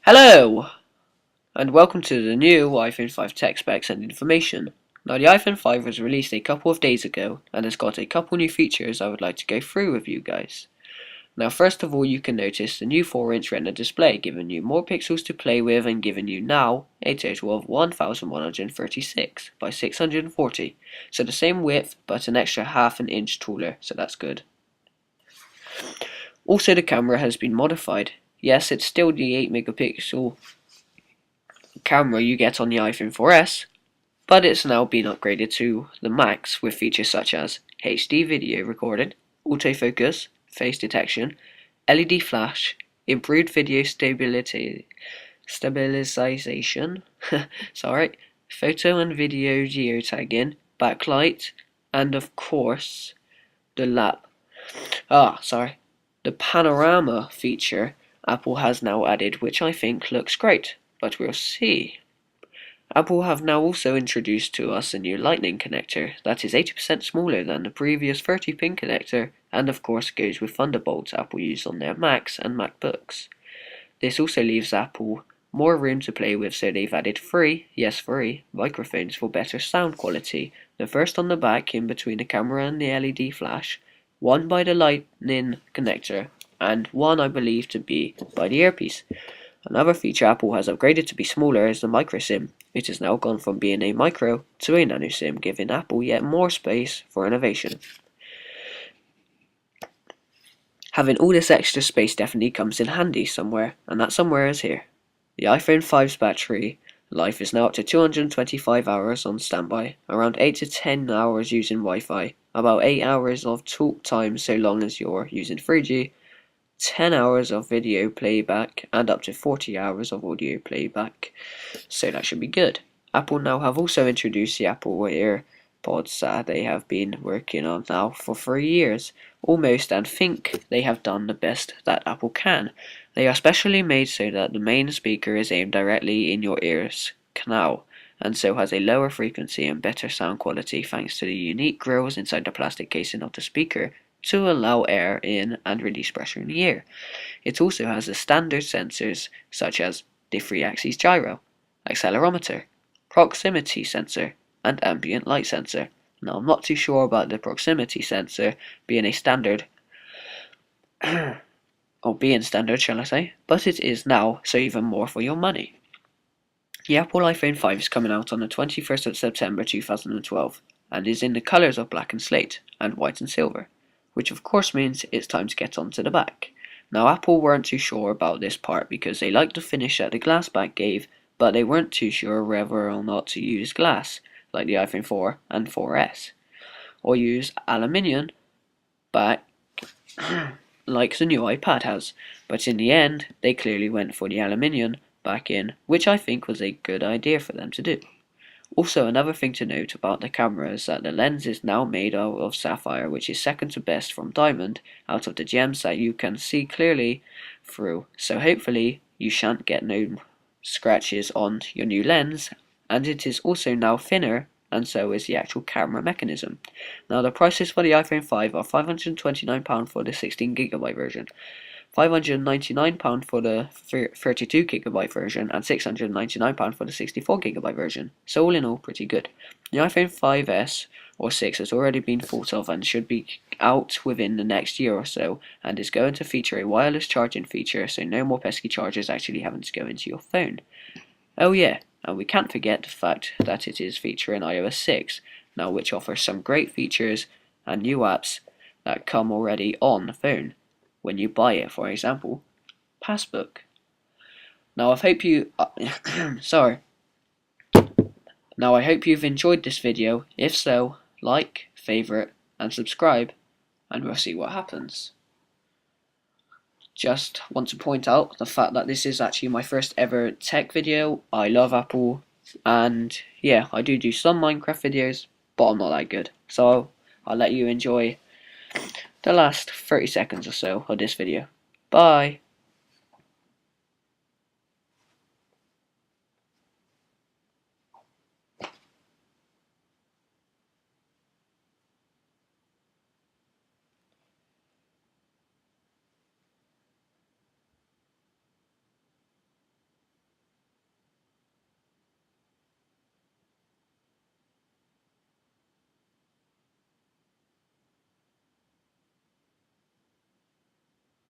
Hello, and welcome to the new iPhone 5 tech specs and information. Now, the iPhone 5 was released a couple of days ago, and has got a couple new features I would like to go through with you guys. Now, first of all, you can notice the new 4-inch Retina display, giving you more pixels to play with and giving you now a total of 1136 by 640, so the same width but an extra half an inch taller, so that's good. Also, the camera has been modified. Yes, it's still the 8 megapixel camera you get on the iPhone 4S, but it's now been upgraded to the max with features such as HD video recording, autofocus, face detection, LED flash, improved video stabilization, photo and video geotagging, backlight, and of course the panorama feature Apple has now added, which I think looks great, but we'll see. Apple have now also introduced to us a new Lightning connector that is 80% smaller than the previous 30-pin connector, and of course goes with Thunderbolt Apple use on their Macs and MacBooks. This also leaves Apple more room to play with, so they've added three microphones for better sound quality. The first on the back in between the camera and the LED flash, one by the Lightning connector, and one I believe to be by the earpiece. Another feature Apple has upgraded to be smaller is the micro SIM. It has now gone from being a micro to a nano SIM, giving Apple yet more space for innovation. Having all this extra space definitely comes in handy somewhere, and that somewhere is here. The iPhone 5's battery life is now up to 225 hours on standby, around 8 to 10 hours using Wi-Fi, about 8 hours of talk time so long as you're using 3G, 10 hours of video playback, and up to 40 hours of audio playback, so that should be good. Apple now have also introduced the Apple AirPods that they have been working on now for 3 years, almost, and think they have done the best that Apple can. They are specially made so that the main speaker is aimed directly in your ears canal, and so has a lower frequency and better sound quality thanks to the unique grills inside the plastic casing of the speaker to allow air in and release pressure in the ear. It also has the standard sensors such as the 3-axis gyro, accelerometer, proximity sensor, and ambient light sensor. Now, I'm not too sure about the proximity sensor being a standard, or being standard shall I say, but it is now, so even more for your money. The Apple iPhone 5 is coming out on the 21st of September 2012 and is in the colours of black and slate and white and silver, which of course means it's time to get onto the back. Now, Apple weren't too sure about this part because they liked the finish that the glass back gave, but they weren't too sure whether or not to use glass, like the iPhone 4 and 4S, or use aluminium back like the new iPad has, but in the end they clearly went for the aluminium back in, which I think was a good idea for them to do. Also, another thing to note about the camera is that the lens is now made out of sapphire, which is second to best from diamond out of the gems that you can see clearly through, so hopefully you shan't get no scratches on your new lens, and it is also now thinner, and so is the actual camera mechanism. Now, the prices for the iPhone 5 are £529 for the 16GB version, £599 for the 32GB version, and £699 for the 64GB version, so all in all pretty good. The iPhone 5S or 6 has already been thought of and should be out within the next year or so, and is going to feature a wireless charging feature, so no more pesky chargers actually having to go into your phone. Oh yeah, and we can't forget the fact that it is featuring iOS 6 now, which offers some great features and new apps that come already on the phone when you buy it, for example, Passbook. Now, I hope you've enjoyed this video. If so, like, favorite, and subscribe, and we'll see what happens. Just want to point out the fact that this is actually my first ever tech video. I love Apple, and yeah, I do some Minecraft videos, but I'm not that good. So I'll let you enjoy the last 30 seconds or so of this video. Bye!